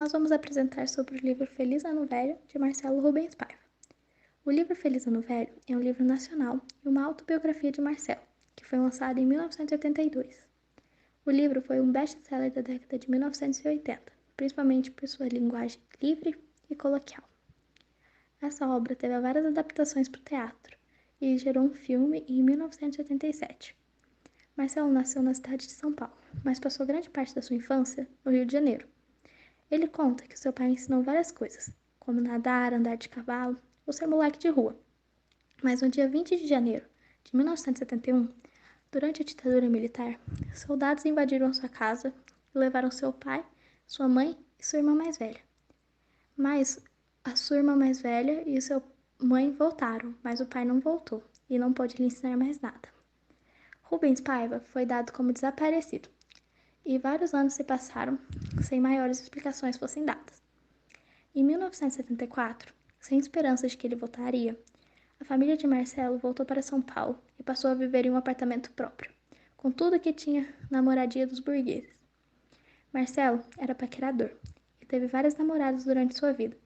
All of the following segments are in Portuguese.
Nós vamos apresentar sobre o livro Feliz Ano Velho, de Marcelo Rubens Paiva. O livro Feliz Ano Velho é um livro nacional e uma autobiografia de Marcelo, que foi lançado em 1982. O livro foi um best-seller da década de 1980, principalmente por sua linguagem livre e coloquial. Essa obra teve várias adaptações para o teatro e gerou um filme em 1987. Marcelo nasceu na cidade de São Paulo, mas passou grande parte da sua infância no Rio de Janeiro. Ele conta que seu pai ensinou várias coisas, como nadar, andar de cavalo ou ser moleque de rua. Mas no dia 20 de janeiro de 1971, durante a ditadura militar, soldados invadiram sua casa e levaram seu pai, sua mãe e sua irmã mais velha. Mas a sua irmã mais velha e sua mãe voltaram, mas o pai não voltou e não pôde lhe ensinar mais nada. Rubens Paiva foi dado como desaparecido e vários anos se passaram sem maiores explicações fossem dadas. Em 1974, sem esperança de que ele voltaria, a família de Marcelo voltou para São Paulo e passou a viver em um apartamento próprio, com tudo que tinha na moradia dos burgueses. Marcelo era paquerador e teve várias namoradas durante sua vida.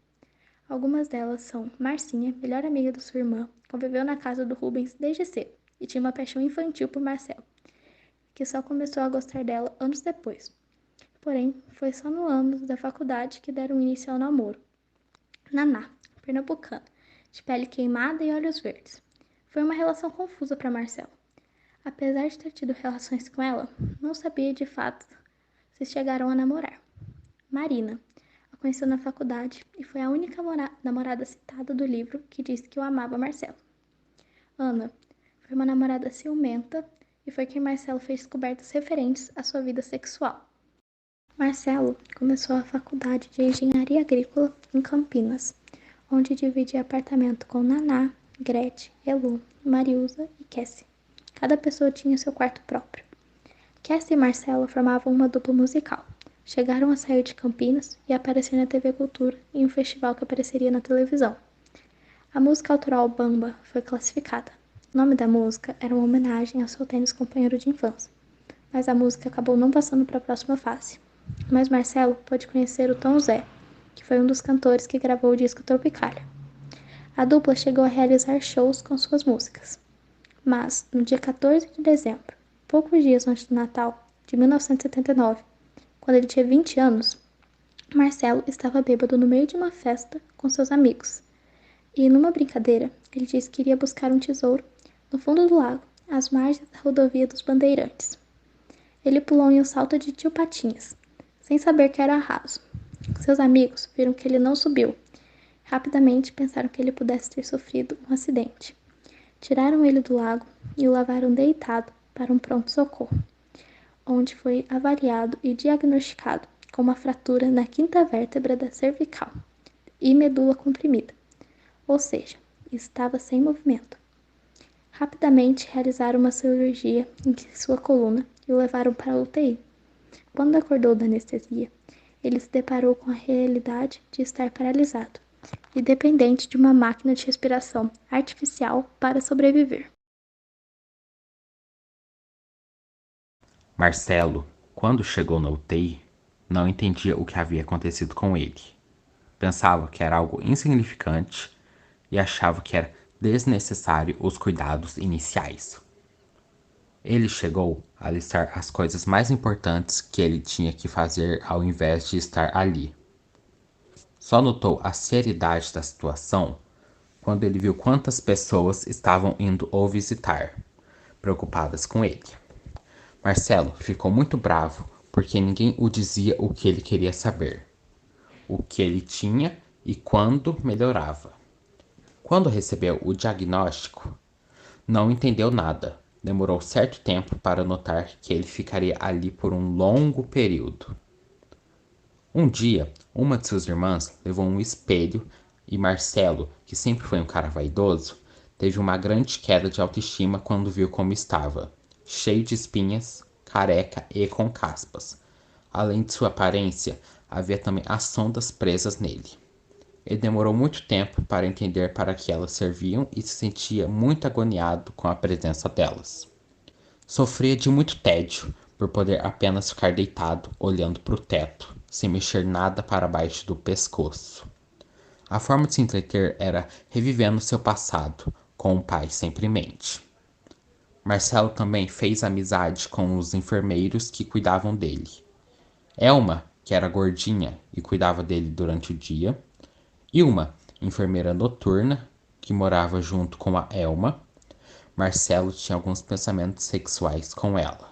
Algumas delas são Marcinha, melhor amiga da sua irmã, conviveu na casa do Rubens desde cedo e tinha uma paixão infantil por Marcelo, que só começou a gostar dela anos depois. Porém, foi só no ano da faculdade que deram início ao namoro. Naná, pernambucana, de pele queimada e olhos verdes. Foi uma relação confusa para Marcelo. Apesar de ter tido relações com ela, não sabia de fato se chegaram a namorar. Marina, a conheceu na faculdade e foi a única namorada citada do livro que disse que o amava Marcelo. Ana foi uma namorada ciumenta e foi quem Marcelo fez descobertas referentes à sua vida sexual. Marcelo começou a faculdade de engenharia agrícola em Campinas, onde dividia apartamento com Naná, Gretchen, Elu, Mariusa e Cassie. Cada pessoa tinha seu quarto próprio. Cassie e Marcelo formavam uma dupla musical. Chegaram a sair de Campinas e aparecer na TV Cultura em um festival que apareceria na televisão. A música autoral Bamba foi classificada. O nome da música era uma homenagem ao seu tênis companheiro de infância, mas a música acabou não passando para a próxima fase. Mas Marcelo pôde conhecer o Tom Zé, que foi um dos cantores que gravou o disco Tropicália. A dupla chegou a realizar shows com suas músicas. Mas, no dia 14 de dezembro, poucos dias antes do Natal de 1979, quando ele tinha 20 anos, Marcelo estava bêbado no meio de uma festa com seus amigos. E, numa brincadeira, ele disse que iria buscar um tesouro no fundo do lago, às margens da rodovia dos Bandeirantes. Ele pulou em um salto de tio Patinhas, sem saber que era raso. Seus amigos viram que ele não subiu. Rapidamente pensaram que ele pudesse ter sofrido um acidente. Tiraram ele do lago e o levaram deitado para um pronto-socorro, onde foi avaliado e diagnosticado com uma fratura na quinta vértebra da cervical e medula comprimida, ou seja, estava sem movimento. Rapidamente realizaram uma cirurgia em sua coluna e o levaram para a UTI. Quando acordou da anestesia, ele se deparou com a realidade de estar paralisado e dependente de uma máquina de respiração artificial para sobreviver. Marcelo, quando chegou na UTI, não entendia o que havia acontecido com ele. Pensava que era algo insignificante e achava que era desnecessário os cuidados iniciais. Ele chegou a listar as coisas mais importantes que ele tinha que fazer ao invés de estar ali. Só notou a seriedade da situação quando ele viu quantas pessoas estavam indo o visitar, preocupadas com ele. Marcelo ficou muito bravo porque ninguém o dizia o que ele queria saber, o que ele tinha e quando melhorava. Quando recebeu o diagnóstico, não entendeu nada. Demorou certo tempo para notar que ele ficaria ali por um longo período. Um dia, uma de suas irmãs levou um espelho e Marcelo, que sempre foi um cara vaidoso, teve uma grande queda de autoestima quando viu como estava, cheio de espinhas, careca e com caspas. Além de sua aparência, havia também as sondas presas nele. Ele demorou muito tempo para entender para que elas serviam e se sentia muito agoniado com a presença delas. Sofria de muito tédio por poder apenas ficar deitado olhando para o teto, sem mexer nada para baixo do pescoço. A forma de se entreter era revivendo seu passado, com o pai sempre em mente. Marcelo também fez amizade com os enfermeiros que cuidavam dele. Elma, que era gordinha e cuidava dele durante o dia, e uma enfermeira noturna que morava junto com a Elma. Marcelo tinha alguns pensamentos sexuais com ela.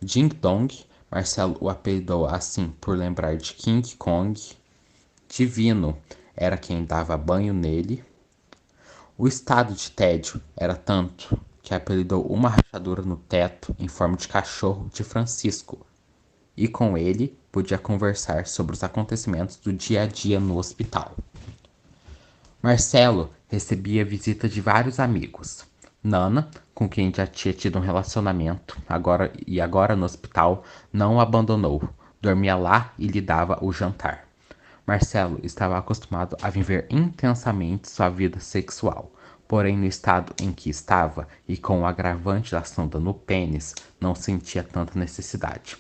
Ding Dong, Marcelo o apelidou assim por lembrar de King Kong. Divino era quem dava banho nele. O estado de tédio era tanto que apelidou uma rachadura no teto em forma de cachorro de Francisco, e com ele podia conversar sobre os acontecimentos do dia a dia no hospital. Marcelo recebia visita de vários amigos. Nana, com quem já tinha tido um relacionamento, agora no hospital, não o abandonou. Dormia lá e lhe dava o jantar. Marcelo estava acostumado a viver intensamente sua vida sexual, porém no estado em que estava e com o agravante da sonda no pênis, não sentia tanta necessidade.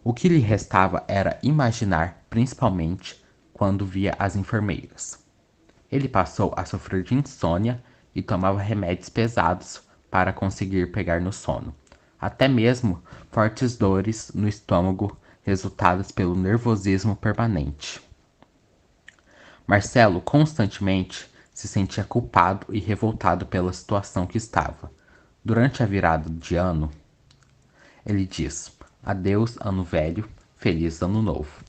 O que lhe restava era imaginar, principalmente quando via as enfermeiras. Ele passou a sofrer de insônia e tomava remédios pesados para conseguir pegar no sono. Até mesmo fortes dores no estômago resultadas pelo nervosismo permanente. Marcelo constantemente se sentia culpado e revoltado pela situação que estava. Durante a virada de ano, ele diz: Adeus, ano velho, feliz ano novo.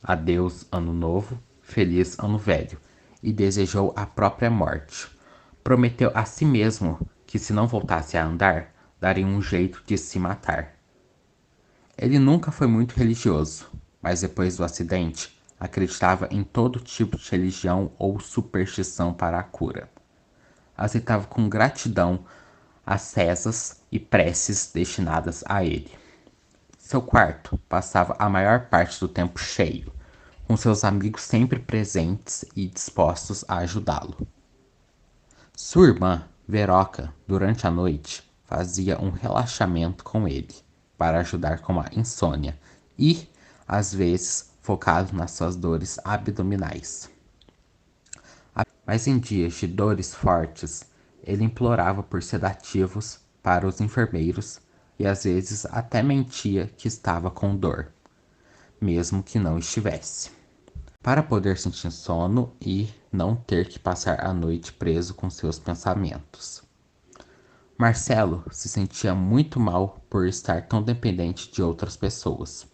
Adeus, ano novo, feliz ano velho. E desejou a própria morte. Prometeu a si mesmo que, se não voltasse a andar, daria um jeito de se matar. Ele nunca foi muito religioso, mas depois do acidente, acreditava em todo tipo de religião ou superstição para a cura. Aceitava com gratidão as rezas e preces destinadas a ele. Seu quarto passava a maior parte do tempo cheio, com seus amigos sempre presentes e dispostos a ajudá-lo. Sua irmã, Veroca, durante a noite, fazia um relaxamento com ele, para ajudar com a insônia e, às vezes, focado nas suas dores abdominais. Mas em dias de dores fortes, ele implorava por sedativos para os enfermeiros e às vezes até mentia que estava com dor, mesmo que não estivesse, para poder sentir sono e não ter que passar a noite preso com seus pensamentos. Marcelo se sentia muito mal por estar tão dependente de outras pessoas.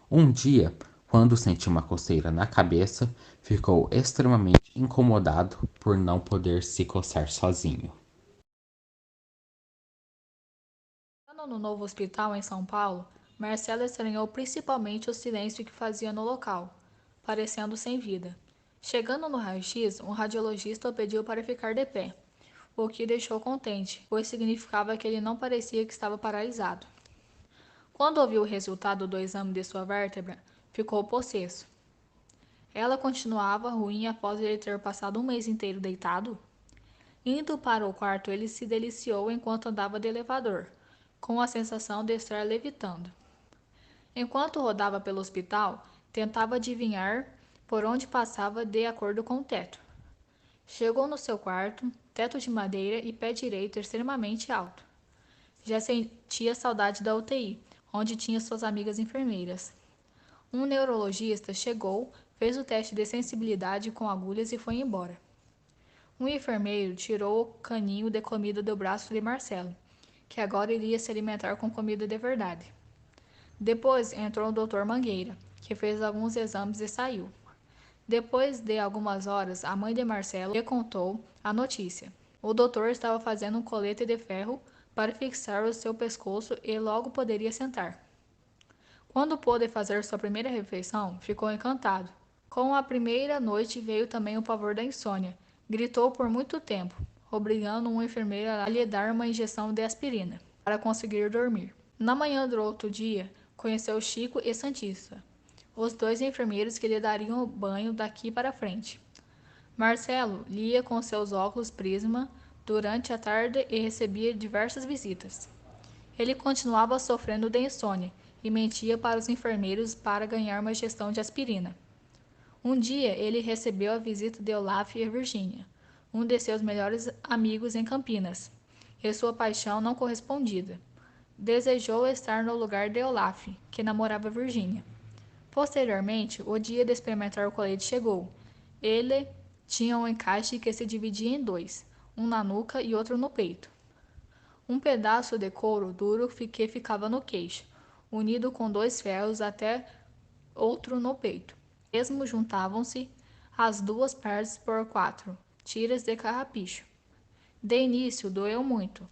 Um dia, quando sentiu uma coceira na cabeça, ficou extremamente incomodado por não poder se coçar sozinho. No novo hospital em São Paulo, Marcelo estranhou principalmente o silêncio que fazia no local, parecendo sem vida. Chegando no raio-x, um radiologista o pediu para ficar de pé, o que o deixou contente, pois significava que ele não parecia que estava paralisado. Quando ouviu o resultado do exame de sua vértebra, ficou possesso. Ela continuava ruim após ele ter passado um mês inteiro deitado? Indo para o quarto, ele se deliciou enquanto andava de elevador, com a sensação de estar levitando. Enquanto rodava pelo hospital, tentava adivinhar por onde passava de acordo com o teto. Chegou no seu quarto, teto de madeira e pé direito extremamente alto. Já sentia saudade da UTI, onde tinha suas amigas enfermeiras. Um neurologista chegou, fez o teste de sensibilidade com agulhas e foi embora. Um enfermeiro tirou o caninho de comida do braço de Marcelo, que agora iria se alimentar com comida de verdade. Depois entrou o Dr. Mangueira, que fez alguns exames e saiu. Depois de algumas horas, a mãe de Marcelo lhe contou a notícia. O doutor estava fazendo um colete de ferro para fixar o seu pescoço e logo poderia sentar. Quando pôde fazer sua primeira refeição, ficou encantado. Com a primeira noite veio também o pavor da insônia. Gritou por muito tempo, obrigando uma enfermeira a lhe dar uma injeção de aspirina, para conseguir dormir. Na manhã do outro dia, conheceu Chico e Santista, os dois enfermeiros que lhe dariam banho daqui para frente. Marcelo lia com seus óculos prisma durante a tarde e recebia diversas visitas. Ele continuava sofrendo de insônia e mentia para os enfermeiros para ganhar uma injeção de aspirina. Um dia, ele recebeu a visita de Olaf e Virginia, um de seus melhores amigos em Campinas, e sua paixão não correspondida. Desejou estar no lugar de Olaf, que namorava Virginia. Posteriormente, o dia de experimentar o colete chegou. Ele tinha um encaixe que se dividia em dois, um na nuca e outro no peito. Um pedaço de couro duro que ficava no queixo, unido com dois ferros até outro no peito. Mesmo juntavam-se as duas partes por 4 tiras de carrapicho. De início, doeu muito.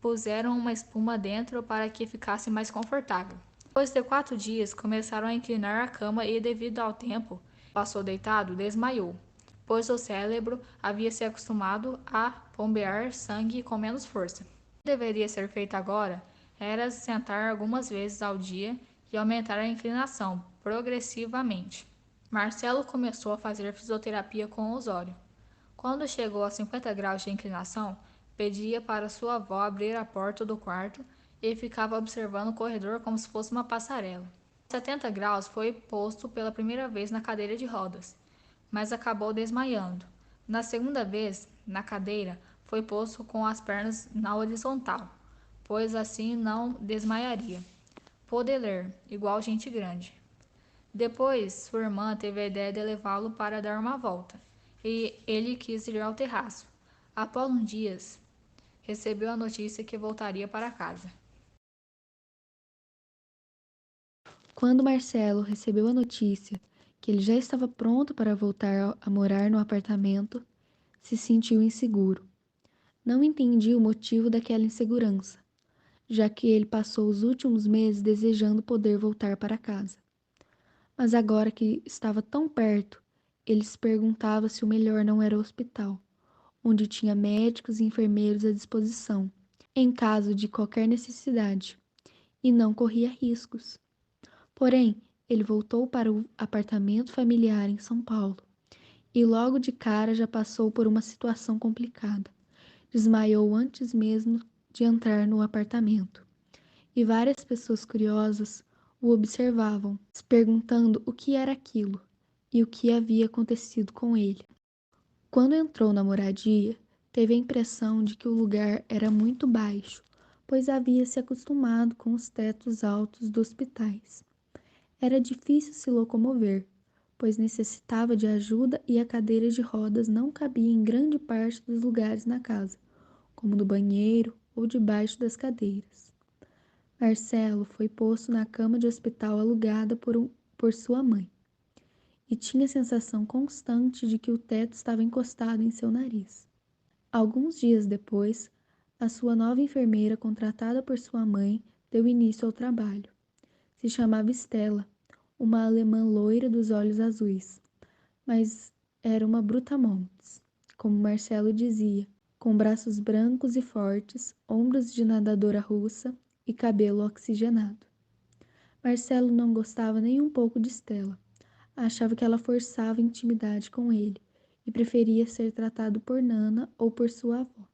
Puseram uma espuma dentro para que ficasse mais confortável. Depois de 4 dias, começaram a inclinar a cama e, devido ao tempo que passou deitado, desmaiou, pois o cérebro havia se acostumado a bombear sangue com menos força. O que deveria ser feito agora era sentar algumas vezes ao dia e aumentar a inclinação progressivamente. Marcelo começou a fazer fisioterapia com Osório. Quando chegou a 50 graus de inclinação, pedia para sua avó abrir a porta do quarto e ficava observando o corredor como se fosse uma passarela. Aos 70 graus, foi posto pela primeira vez na cadeira de rodas, mas acabou desmaiando. Na segunda vez, na cadeira, foi posto com as pernas na horizontal, pois assim não desmaiaria. Pôde ler, igual gente grande. Depois, sua irmã teve a ideia de levá-lo para dar uma volta, e ele quis ir ao terraço. Após uns dias, recebeu a notícia que voltaria para casa. Quando Marcelo recebeu a notícia que ele já estava pronto para voltar a morar no apartamento, se sentiu inseguro. Não entendia o motivo daquela insegurança, já que ele passou os últimos meses desejando poder voltar para casa. Mas agora que estava tão perto, ele se perguntava se o melhor não era o hospital, onde tinha médicos e enfermeiros à disposição, em caso de qualquer necessidade, e não corria riscos. Porém, ele voltou para o apartamento familiar em São Paulo e logo de cara já passou por uma situação complicada. Desmaiou antes mesmo de entrar no apartamento e várias pessoas curiosas o observavam, se perguntando o que era aquilo e o que havia acontecido com ele. Quando entrou na moradia, teve a impressão de que o lugar era muito baixo, pois havia se acostumado com os tetos altos dos hospitais. Era difícil se locomover, pois necessitava de ajuda e a cadeira de rodas não cabia em grande parte dos lugares na casa, como no banheiro ou debaixo das cadeiras. Marcelo foi posto na cama de hospital alugada por sua mãe, e tinha a sensação constante de que o teto estava encostado em seu nariz. Alguns dias depois, a sua nova enfermeira, contratada por sua mãe, deu início ao trabalho. Se chamava Estela, uma alemã loira dos olhos azuis, mas era uma brutamontes, como Marcelo dizia, com braços brancos e fortes, ombros de nadadora russa e cabelo oxigenado. Marcelo não gostava nem um pouco de Estela. Achava que ela forçava intimidade com ele e preferia ser tratado por Nana ou por sua avó.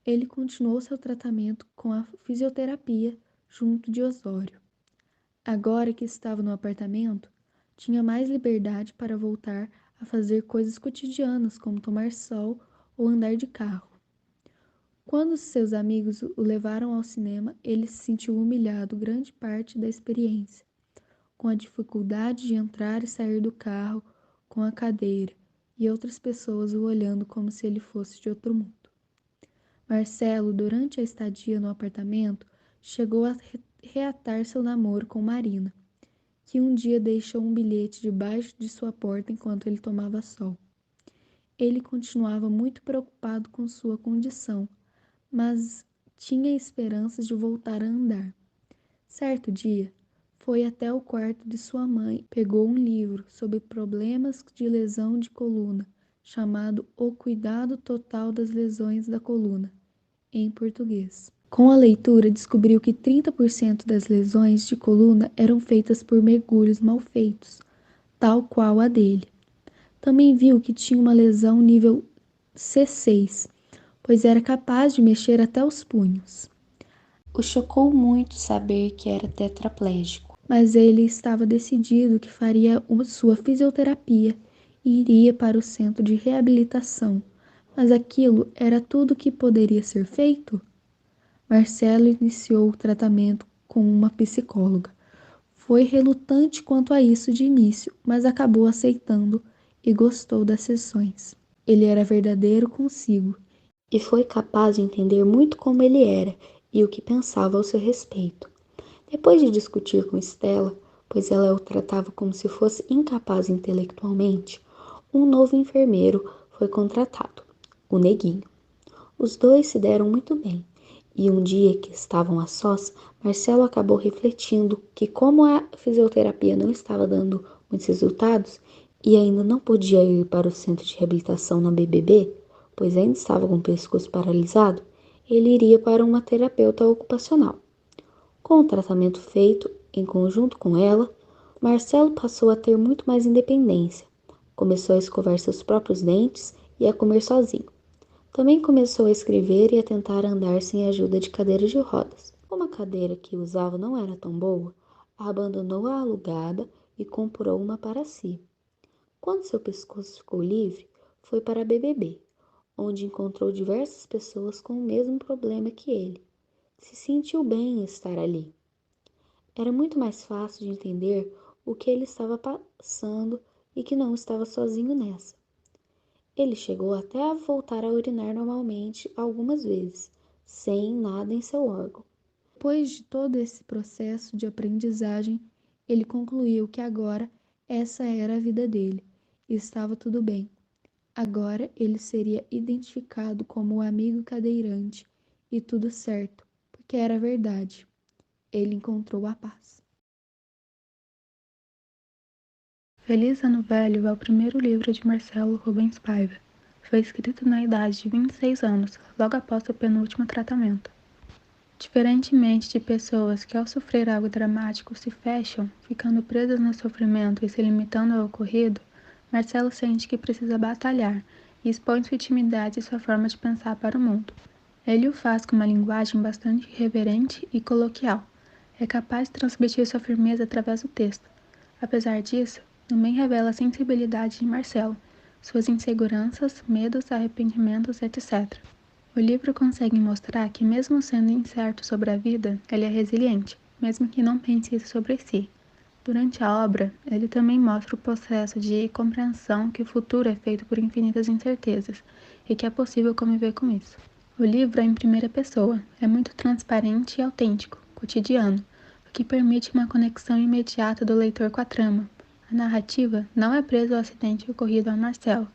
Ele continuou seu tratamento com a fisioterapia junto de Osório. Agora que estava no apartamento, tinha mais liberdade para voltar a fazer coisas cotidianas, como tomar sol ou andar de carro. Quando seus amigos o levaram ao cinema, ele se sentiu humilhado grande parte da experiência, com a dificuldade de entrar e sair do carro com a cadeira e outras pessoas o olhando como se ele fosse de outro mundo. Marcelo, durante a estadia no apartamento, chegou a reatar seu namoro com Marina, que um dia deixou um bilhete debaixo de sua porta enquanto ele tomava sol. Ele continuava muito preocupado com sua condição, mas tinha esperanças de voltar a andar. Certo dia, foi até o quarto de sua mãe, pegou um livro sobre problemas de lesão de coluna, chamado O Cuidado Total das Lesões da Coluna, em português. Com a leitura, descobriu que 30% das lesões de coluna eram feitas por mergulhos mal feitos, tal qual a dele. Também viu que tinha uma lesão nível C6, pois era capaz de mexer até os punhos. O chocou muito saber que era tetraplégico. Mas ele estava decidido que faria sua fisioterapia e iria para o centro de reabilitação. Mas aquilo era tudo que poderia ser feito? Marcelo iniciou o tratamento com uma psicóloga. Foi relutante quanto a isso de início, mas acabou aceitando e gostou das sessões. Ele era verdadeiro consigo E foi capaz de entender muito como ele era e o que pensava ao seu respeito. Depois de discutir com Stella, pois ela o tratava como se fosse incapaz intelectualmente, um novo enfermeiro foi contratado, o Neguinho. Os dois se deram muito bem, e um dia que estavam a sós, Marcelo acabou refletindo que, como a fisioterapia não estava dando muitos resultados e ainda não podia ir para o centro de reabilitação na BBB, pois ainda estava com o pescoço paralisado, ele iria para uma terapeuta ocupacional. Com o tratamento feito em conjunto com ela, Marcelo passou a ter muito mais independência. Começou a escovar seus próprios dentes e a comer sozinho. Também começou a escrever e a tentar andar sem a ajuda de cadeira de rodas. Como a cadeira que usava não era tão boa, abandonou a alugada e comprou uma para si. Quando seu pescoço ficou livre, foi para a BBB, onde encontrou diversas pessoas com o mesmo problema que ele. Se sentiu bem em estar ali. Era muito mais fácil de entender o que ele estava passando e que não estava sozinho nessa. Ele chegou até a voltar a urinar normalmente algumas vezes, sem nada em seu órgão. Depois de todo esse processo de aprendizagem, ele concluiu que agora essa era a vida dele e estava tudo bem. Agora ele seria identificado como o amigo cadeirante e tudo certo, porque era verdade. Ele encontrou a paz. Feliz Ano Velho é o primeiro livro de Marcelo Rubens Paiva. Foi escrito na idade de 26 anos, logo após seu penúltimo tratamento. Diferentemente de pessoas que ao sofrer algo dramático se fecham, ficando presas no sofrimento e se limitando ao ocorrido, Marcelo sente que precisa batalhar e expõe sua intimidade e sua forma de pensar para o mundo. Ele o faz com uma linguagem bastante irreverente e coloquial. É capaz de transmitir sua firmeza através do texto. Apesar disso, também revela a sensibilidade de Marcelo, suas inseguranças, medos, arrependimentos, etc. O livro consegue mostrar que, mesmo sendo incerto sobre a vida, ele é resiliente, mesmo que não pense isso sobre si. Durante a obra, ele também mostra o processo de compreensão que o futuro é feito por infinitas incertezas e que é possível conviver com isso. O livro é em primeira pessoa, é muito transparente e autêntico, cotidiano, o que permite uma conexão imediata do leitor com a trama. A narrativa não é presa ao acidente ocorrido a Marcelo,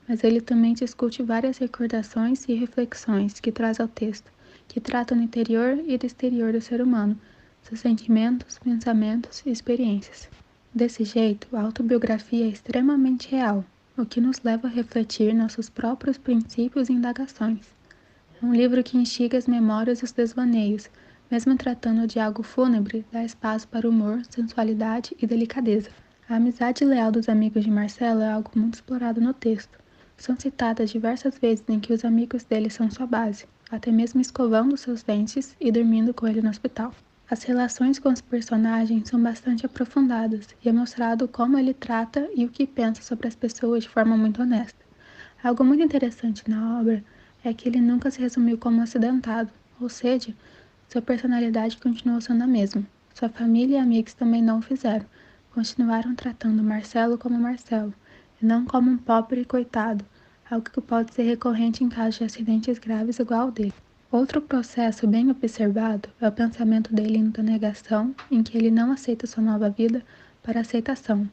mas ele também discute várias recordações e reflexões que traz ao texto, que tratam do interior e do exterior do ser humano, seus sentimentos, pensamentos e experiências. Desse jeito, a autobiografia é extremamente real, o que nos leva a refletir nossos próprios princípios e indagações. É um livro que instiga as memórias e os desvaneios, mesmo tratando de algo fúnebre, dá espaço para humor, sensualidade e delicadeza. A amizade leal dos amigos de Marcelo é algo muito explorado no texto. São citadas diversas vezes em que os amigos dele são sua base, até mesmo escovando seus dentes e dormindo com ele no hospital. As relações com os personagens são bastante aprofundadas e é mostrado como ele trata e o que pensa sobre as pessoas de forma muito honesta. Algo muito interessante na obra é que ele nunca se resumiu como acidentado, ou seja, sua personalidade continuou sendo a mesma. Sua família e amigos também não o fizeram, continuaram tratando Marcelo como Marcelo, e não como um pobre coitado, algo que pode ser recorrente em casos de acidentes graves igual ao dele. Outro processo bem observado é o pensamento dele indo da negação, em que ele não aceita sua nova vida, para a aceitação.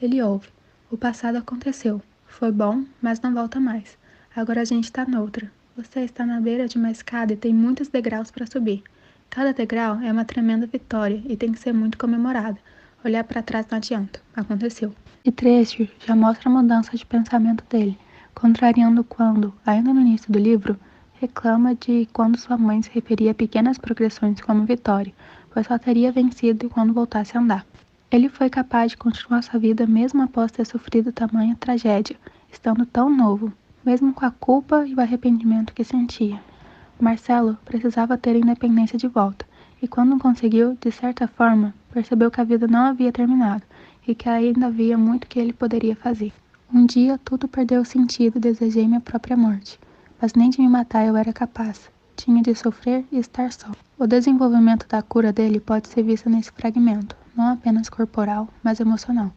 Ele ouve: o passado aconteceu, foi bom, mas não volta mais. Agora a gente está noutra. Você está na beira de uma escada e tem muitos degraus para subir. Cada degrau é uma tremenda vitória e tem que ser muito comemorada. Olhar para trás não adianta. Aconteceu. E trecho já mostra a mudança de pensamento dele, contrariando quando, ainda no início do livro, reclama de quando sua mãe se referia a pequenas progressões como vitória, pois só teria vencido quando voltasse a andar. Ele foi capaz de continuar sua vida mesmo após ter sofrido tamanha tragédia, estando tão novo, mesmo com a culpa e o arrependimento que sentia. Marcelo precisava ter a independência de volta, e quando conseguiu, de certa forma, percebeu que a vida não havia terminado e que ainda havia muito que ele poderia fazer. Um dia tudo perdeu sentido e desejei minha própria morte, mas nem de me matar eu era capaz. Tinha de sofrer e estar só. O desenvolvimento da cura dele pode ser visto nesse fragmento, não apenas corporal, mas emocional.